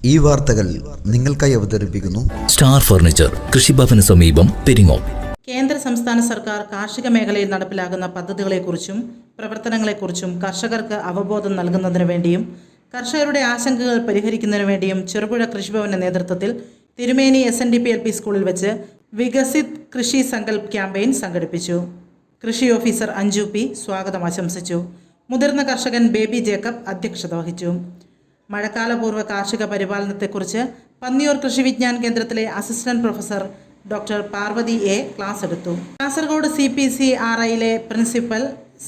ഈ വാർത്തകൾ നിങ്ങൾക്കായി അവതരിപ്പിക്കുന്നു സ്റ്റാർ ഫർണിച്ചർ, കൃഷിഭവന് സമീപം, പെരിങ്ങോം. കേന്ദ്ര സംസ്ഥാന സർക്കാർ കാർഷിക മേഖലയിൽ നടപ്പിലാക്കുന്ന പദ്ധതികളെക്കുറിച്ചും പ്രവർത്തനങ്ങളെക്കുറിച്ചും കർഷകർക്ക് അവബോധം നൽകുന്നതിനു വേണ്ടിയും കർഷകരുടെ ആശങ്കകൾ പരിഹരിക്കുന്നതിനു വേണ്ടിയും ചെറുപുഴ കൃഷിഭവന്റെ നേതൃത്വത്തിൽ തിരുമേനി SNDP സ്കൂളിൽ വെച്ച് വികസിത് കൃഷി സങ്കൽപ് ക്യാമ്പയിൻ സംഘടിപ്പിച്ചു. കൃഷി ഓഫീസർ അഞ്ജു P സ്വാഗതം ആശംസിച്ചു. മുതിർന്ന കർഷകൻ ബേബി ജേക്കബ് അധ്യക്ഷത വഹിച്ചു. മഴക്കാലപൂർവ്വ കാർഷിക പരിപാലനത്തെക്കുറിച്ച് പന്നിയൂർ കൃഷി വിജ്ഞാൻ കേന്ദ്രത്തിലെ assistant professor doctor Parvathi A class എടുത്തു. കാസർഗോഡ് CPCRIയിലെ principal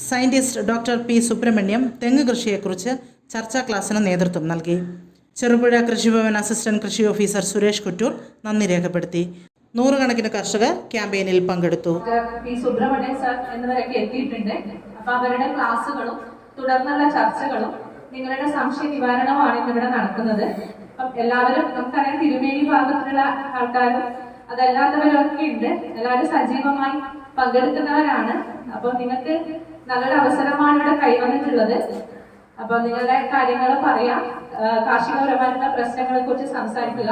scientist doctor P Subrahmanyam തെങ്ങ് കൃഷിയെക്കുറിച്ച് ചർച്ചാ ക്ലാസ്സിന് നേതൃത്വം നൽകി. ചെറുപുഴ കൃഷിഭവൻ അസിസ്റ്റന്റ് കൃഷി ഓഫീസർ സുരേഷ് കുറ്റൂർ നന്ദി രേഖപ്പെടുത്തി. നൂറുകണക്കിന് കർഷകർ ക്യാമ്പയിനിൽ പങ്കെടുത്തു. P സുബ്രഹ്മണ്യം സർ എന്നിവരൊക്കെ എത്തിയിട്ടുണ്ട്. അപ്പൊ അവരുടെ ക്ലാസ്സുകളും തുടർന്നുള്ള ചർച്ചകളും നിങ്ങളുടെ സംശയ നിവാരണമാണ് ഇന്നിവിടെ നടക്കുന്നത്. അപ്പം എല്ലാവരും നമുക്കറിയാം, തിരുമേനി ഭാഗത്തുള്ള ആൾക്കാരും അതല്ലാത്തവരൊക്കെ ഉണ്ട്. എല്ലാവരും സജീവമായി പങ്കെടുക്കുന്നവരാണ്. അപ്പൊ നിങ്ങൾക്ക് നല്ലൊരു അവസരമാണ് ഇവിടെ കൈവന്നിട്ടുള്ളത്. അപ്പൊ നിങ്ങളുടെ കാര്യങ്ങൾ പറയാം, കാർഷികപരമായിട്ടുള്ള പ്രശ്നങ്ങളെ കുറിച്ച് സംസാരിക്കുക.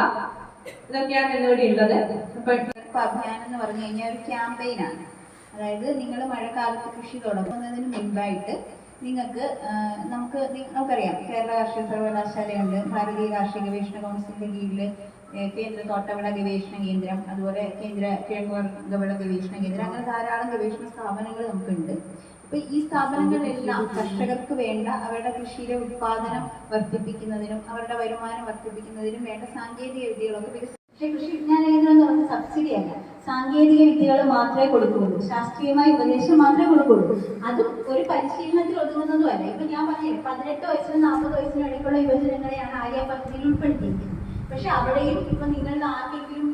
ഇതൊക്കെയാണ് ഇന്നിവിടെ ഉള്ളത്. അഭിയാനം എന്ന് പറഞ്ഞു കഴിഞ്ഞാൽ ഒരു ക്യാമ്പയിനാണ്. അതായത് നിങ്ങൾ മഴക്കാലത്ത് കൃഷി തുടങ്ങുന്നതിന് മുൻപായിട്ട് നമുക്കറിയാം, കേരള കാർഷിക സർവകലാശാലയുണ്ട്, ഭാരതീയ കാർഷിക ഗവേഷണ കൗൺസിലിന്റെ കീഴിൽ കേന്ദ്ര തോട്ടവിള ഗവേഷണ കേന്ദ്രം, അതുപോലെ കേന്ദ്ര കിഴങ്ങുവർഗ്ഗവിള ഗവേഷണ കേന്ദ്രം, അങ്ങനെ ധാരാളം ഗവേഷണ സ്ഥാപനങ്ങൾ നമുക്കുണ്ട്. അപ്പൊ ഈ സ്ഥാപനങ്ങളിലെല്ലാം കർഷകർക്ക് വേണ്ട അവരുടെ കൃഷിയിലെ ഉത്പാദനം വർദ്ധിപ്പിക്കുന്നതിനും അവരുടെ വരുമാനം വർദ്ധിപ്പിക്കുന്നതിനും വേണ്ട സാങ്കേതിക വിദ്യകളൊക്കെ പക്ഷേ കൃഷി വിജ്ഞാന കേന്ദ്രം എന്ന് പറഞ്ഞ സബ്സിഡി അല്ല, സാങ്കേതിക വിദ്യകൾ മാത്രമേ കൊടുക്കുകയുള്ളൂ, ശാസ്ത്രീയമായ ഉപദേശം മാത്രമേ കൊടുക്കുകയുള്ളൂ. അതും ഒരു പരിശീലനത്തിൽ ഒതുങ്ങുന്നതുമല്ല. ഇപ്പൊ ഞാൻ പറഞ്ഞു 18 വയസ്സിനും 40 വയസ്സിനും ഇടയ്ക്കുള്ള യുവജനങ്ങളെയാണ് ആര്യ പദ്ധതിയിൽ ഉൾപ്പെടുത്തിയിരിക്കുന്നത്. പക്ഷെ അവിടെയും ഇപ്പൊ നിങ്ങളുടെ ആർക്കെങ്കിലും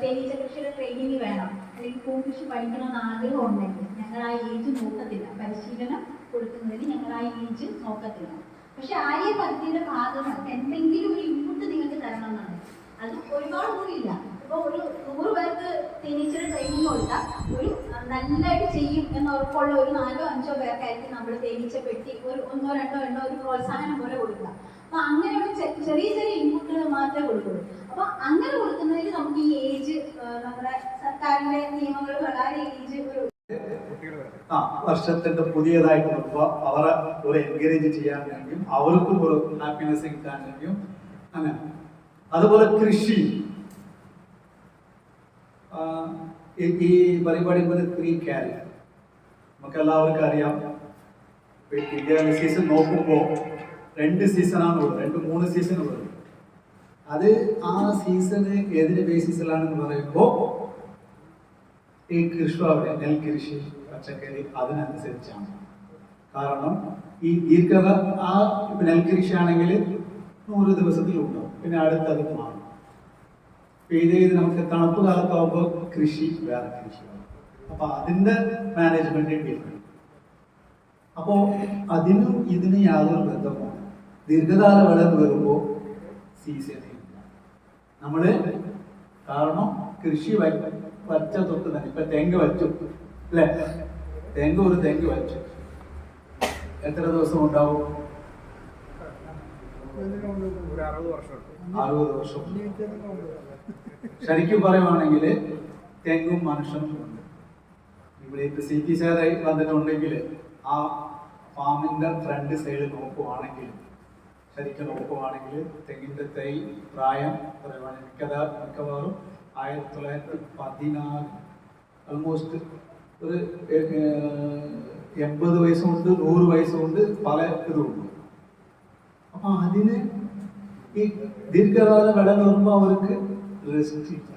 തേനീച്ച കൃഷിയുടെ ട്രെയിനിങ് വേണം, അല്ലെങ്കിൽ പൂക്കൃഷി പഠിക്കണമെന്ന് ആഗ്രഹം ഉണ്ടെങ്കിൽ ഞങ്ങൾ ആ ഏജ് നോക്കത്തില്ല. പരിശീലനം കൊടുക്കുന്നതിന് ഞങ്ങൾ ആ ഏജ് നോക്കത്തില്ല. പക്ഷെ ആര്യ പദ്ധതിയുടെ ഭാഗമായിട്ട് എന്തെങ്കിലും ഒരു ഇൻപുട്ട് നിങ്ങൾക്ക് തരണം എന്നാണ്. അത് ഒരുപാടൊന്നുമില്ല. ഇപ്പൊ ഒരു 100 പേർക്ക് തേനീച്ചയുടെ ട്രെയിനിങ് കൊടുത്താൽ ഒരു നല്ലതായിട്ട് ചെയ്യും എന്ന് ഉറപ്പുള്ള ഒരു 4-5 പേർക്കായിരിക്കും നമ്മൾ തേനീച്ച പെട്ടി ഒരു 1-2 എണ്ണോ ഒരു പ്രോത്സാഹനം പോലെ കൊടുക്കുക. അപ്പൊ അങ്ങനെയുള്ള ചെറിയ ചെറിയ ഇൻപുട്ടുകൾ മാത്രമേ കൊടുക്കുള്ളൂ. അപ്പൊ അങ്ങനെ കൊടുക്കുന്നതിൽ നമുക്ക് ഈ ഏജ് നമ്മുടെ സർക്കാരിന്റെ നിയമങ്ങൾ പ്രകാരം ഏജ് വർഷത്തിന്റെ പുതിയതായിട്ട് നോക്കുക, അവരെ ഒരു എൻകറേജ് ചെയ്യാൻ കഴിയും, അവർക്കും ഒരു ഹാപ്പിനെസ് കിട്ടാൻ കഴിയും. അങ്ങനെ അതുപോലെ കൃഷി ഈ പരിപാടി 3 ക്യാരി നമുക്ക് എല്ലാവർക്കും അറിയാം. ഇന്ത്യ സീസൺ നോക്കുമ്പോൾ 2 സീസണാണ് ഉള്ളത്, 2-3 സീസൺ ഉള്ളത്. അത് ആ സീസണ് ഏതിന്റെ ബേസിസിലാണെന്ന് പറയുമ്പോൾ ഈ കൃഷി അവിടെ നെൽകൃഷി, പച്ചക്കറി അതിനനുസരിച്ചാണ്. കാരണം ഈ ആ നെൽകൃഷി ആണെങ്കിൽ 100 ദിവസത്തിലുണ്ടാവും, പിന്നെ അടുത്തത് മാറും. ഇത് നമുക്ക് തണുപ്പ് കാലത്താവുമ്പോൾ കൃഷി വേറെ കൃഷിയാണ്. അപ്പൊ അതിന്റെ മാനേജ്മെന്റ് ഡിഫറെന്റ്. അപ്പോ അതിനും ഇതിന് യാതൊരു ബന്ധമാണ്. ദീർഘകാല വിള വരുമ്പോൾ സീസൺ നമ്മള് കാരണം കൃഷി വച്ച തൊട്ട് തന്നെ ഇപ്പൊ തെങ്ങ് വച്ചു അല്ലെ, ഒരു തെങ്ങ് വച്ചു എത്ര ദിവസം ഉണ്ടാവും? 60 വർഷം. ശരിക്കും പറയുവാണെങ്കിൽ തെങ്ങും മനുഷ്യനും ഉണ്ട്. ഇവിടെ ഇപ്പൊ CPCR വന്നിട്ടുണ്ടെങ്കിൽ ആ ഫാമിന്റെ ഫ്രണ്ട് സൈഡ് നോക്കുവാണെങ്കിൽ, ശരിക്കും നോക്കുവാണെങ്കിൽ തെങ്ങിന്റെ തൈ പ്രായം പറയുവാണെങ്കിൽ മിക്കവാറും 1914 ഓൾമോസ്റ്റ് ഒരു 80 വയസ്സുണ്ട്, 100 വയസ്സുണ്ട്, പല ഇതുമുണ്ട്. അപ്പൊ അതിന് ഈ ദീർഘകാല വിള വരുമ്പോൾ അവർക്ക് റെസ്റ്റ് ഇല്ല.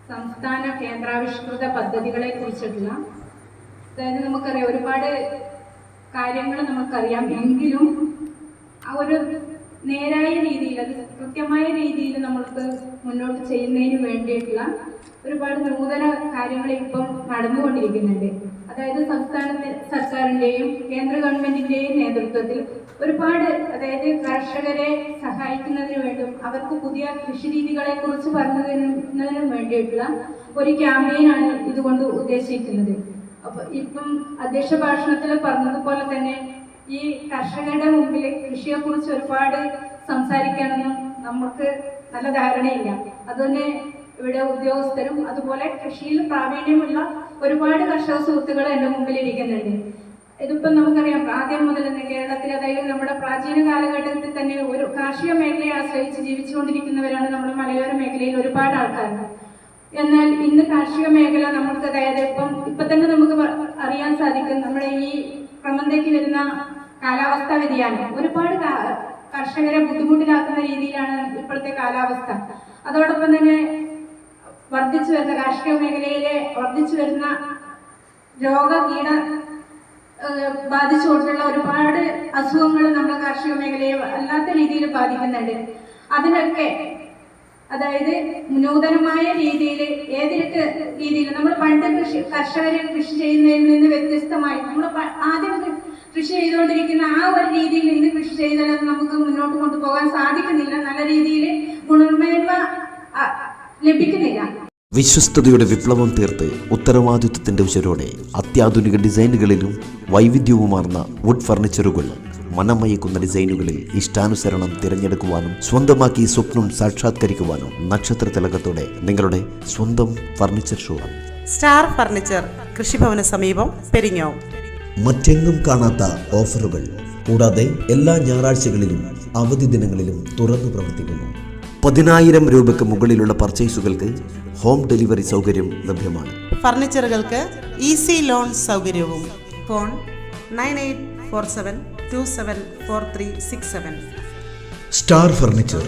സംസ്ഥാന കേന്ദ്രാവിഷ്കൃത പദ്ധതികളെ കുറിച്ചിട്ടുള്ള, അതായത് നമുക്കറിയാം ഒരുപാട് കാര്യങ്ങൾ നമുക്കറിയാം, എങ്കിലും ആ ഒരു നേരായ രീതിയിൽ അത് കൃത്യമായ രീതിയിൽ നമ്മൾക്ക് മുന്നോട്ട് ചെയ്യുന്നതിന് വേണ്ടിയിട്ടുള്ള ഒരുപാട് നൂതന കാര്യങ്ങൾ ഇപ്പം നടന്നുകൊണ്ടിരിക്കുന്നുണ്ട്. അതായത് സംസ്ഥാന സർക്കാരിന്റെയും കേന്ദ്ര ഗവൺമെന്റിന്റെയും നേതൃത്വത്തിൽ ഒരുപാട്, അതായത് കർഷകരെ സഹായിക്കുന്നതിന് വേണ്ടിയും അവർക്ക് പുതിയ കൃഷി രീതികളെ കുറിച്ച് പറഞ്ഞതിനും വേണ്ടിയിട്ടുള്ള ഒരു ക്യാമ്പയിനാണ് ഇതുകൊണ്ട് ഉദ്ദേശിക്കുന്നത്. അപ്പൊ ഇപ്പം അധ്യക്ഷ ഭാഷണത്തിൽ പറഞ്ഞതുപോലെ തന്നെ ഈ കർഷകരുടെ മുമ്പിൽ കൃഷിയെ കുറിച്ച് ഒരുപാട് സംസാരിക്കാനൊന്നും നമുക്ക് നല്ല ധാരണയില്ല. അതുതന്നെ ഇവിടെ ഉദ്യോഗസ്ഥരും അതുപോലെ കൃഷിയിൽ പ്രാവീണ്യമുള്ള ഒരുപാട് കർഷക സുഹൃത്തുക്കൾ എൻ്റെ മുമ്പിൽ ഇരിക്കുന്നുണ്ട്. ഇതിപ്പം നമുക്കറിയാം, ആദ്യം മുതൽ തന്നെ കേരളത്തിൽ, അതായത് നമ്മുടെ പ്രാചീന കാലഘട്ടത്തിൽ തന്നെ ഒരു കാർഷിക മേഖലയെ ആശ്രയിച്ച് ജീവിച്ചുകൊണ്ടിരിക്കുന്നവരാണ് നമ്മുടെ മലയോര മേഖലയിൽ ഒരുപാട് ആൾക്കാർ. എന്നാൽ ഇന്ന് കാർഷിക മേഖല നമുക്ക്, അതായത് ഇപ്പൊ തന്നെ നമുക്ക് അറിയാൻ സാധിക്കും, നമ്മുടെ ഈ ക്രമത്തേക്ക് വരുന്ന കാലാവസ്ഥാ വ്യതിയാനം ഒരുപാട് കർഷകരെ ബുദ്ധിമുട്ടിലാക്കുന്ന രീതിയിലാണ് ഇപ്പോഴത്തെ കാലാവസ്ഥ. അതോടൊപ്പം തന്നെ വർദ്ധിച്ചു വരുന്ന കാർഷിക മേഖലയിലെ വർദ്ധിച്ചു വരുന്ന രോഗകീട ബാധിച്ചുകൊണ്ടുള്ള ഒരുപാട് അസുഖങ്ങൾ നമ്മുടെ കാർഷിക മേഖലയെ അല്ലാത്ത രീതിയിൽ ബാധിക്കുന്നുണ്ട്. അതിനൊക്കെ അതായത് നൂതനമായ രീതിയിൽ, ഏതൊക്കെ രീതിയിൽ നമ്മൾ പണ്ട് കർഷകരെ കൃഷി ചെയ്യുന്നതിൽ നിന്ന് വ്യത്യസ്തമായി നമ്മൾ ആദ്യം കൃഷി ചെയ്തുകൊണ്ടിരിക്കുന്ന ആ ഒരു രീതിയിൽ ഇന്ന് കൃഷി ചെയ്താൽ നമുക്ക് മുന്നോട്ട് കൊണ്ടുപോകാൻ സാധിക്കുന്നില്ല, നല്ല രീതിയിൽ ഗുണമേന്മ ലഭിക്കുന്നില്ല. വിശ്വസ്തയുടെ വിപ്ലവം തീർത്ത് ഉത്തരവാദിത്വത്തിന്റെ ഉശരോടെ അത്യാധുനിക ഡിസൈനുകളിലും വൈവിധ്യവുമാർന്ന വുഡ് ഫർണിച്ചറുകൾ, മനമയക്കുന്ന ഡിസൈനുകളിൽ ഇഷ്ടാനുസരണം തിരഞ്ഞെടുക്കുവാനും സ്വന്തമാക്കി സ്വപ്നം സാക്ഷാത്കരിക്കുവാനും നക്ഷത്ര തിലകത്തോടെ നിങ്ങളുടെ സ്വന്തം ഫർണിച്ചർ ഷോ. സ്റ്റാർ ഫർണിച്ചർ, കൃഷിഭവന് സമീപം, പെരിങ്ങോം. മറ്റെങ്ങും കാണാത്ത ഓഫറുകൾ, കൂടാതെ എല്ലാ ഞായറാഴ്ചകളിലും അവധി ദിനങ്ങളിലും തുറന്നു പ്രവർത്തിക്കുന്നു. 10,000 രൂപയ്ക്ക് മുകളിലുള്ള പർച്ചേസുകൾക്ക് ഹോം ഡെലിവറി സൗകര്യം ലഭ്യമാണ്. ഫർണിച്ചറുകൾക്ക് ഈസി ലോൺ സൗകര്യവും. ഫോൺ 9847274367. സ്റ്റാർ ഫർണിച്ചർ,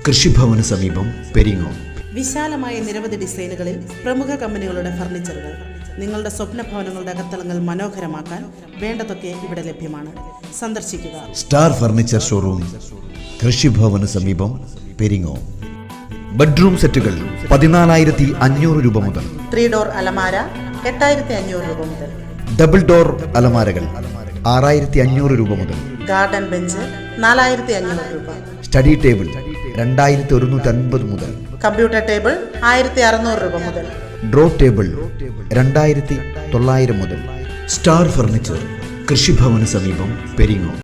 കൃഷിഭവന് സമീപം, പെരിങ്ങോം. വിശാലമായ നിരവധി ഡിസൈനുകളിൽ പ്രമുഖ കമ്പനികളുടെ ഫർണിച്ചറുകൾ. നിങ്ങളുടെ സ്വപ്ന ഭവനങ്ങളുടെ അകത്തളങ്ങൾ മനോഹരമാക്കാൻ വേണ്ടതൊക്കെ ഇവിടെ ലഭ്യമാണ്. സന്ദർശിക്കുക. സ്റ്റാർ ഫർണിച്ചർ ഷോറൂം, കൃഷിഭവന് സമീപം, പെരിങ്ങോം. ബെഡ്റൂം സെറ്റുകൾ 14,500 രൂപ മുതൽ. 3 ഡോർ അലമാര 8,500 രൂപ മുതൽ. ഡബിൾ ഡോർ അലമാരകൾ 6,500 രൂപ മുതൽ. ഗാർഡൻ ബെഞ്ച് 4,500 രൂപ. സ്റ്റഡി ടേബിൾ 2,150 മുതൽ. കമ്പ്യൂട്ടർ ടേബിൾ 1,600 രൂപ മുതൽ. ഡ്രോ ടേബിൾ 2,900 മുതൽ. സ്റ്റാർ ഫർണിച്ചർ, കൃഷിഭവന് സമീപം, പെരിങ്ങോം.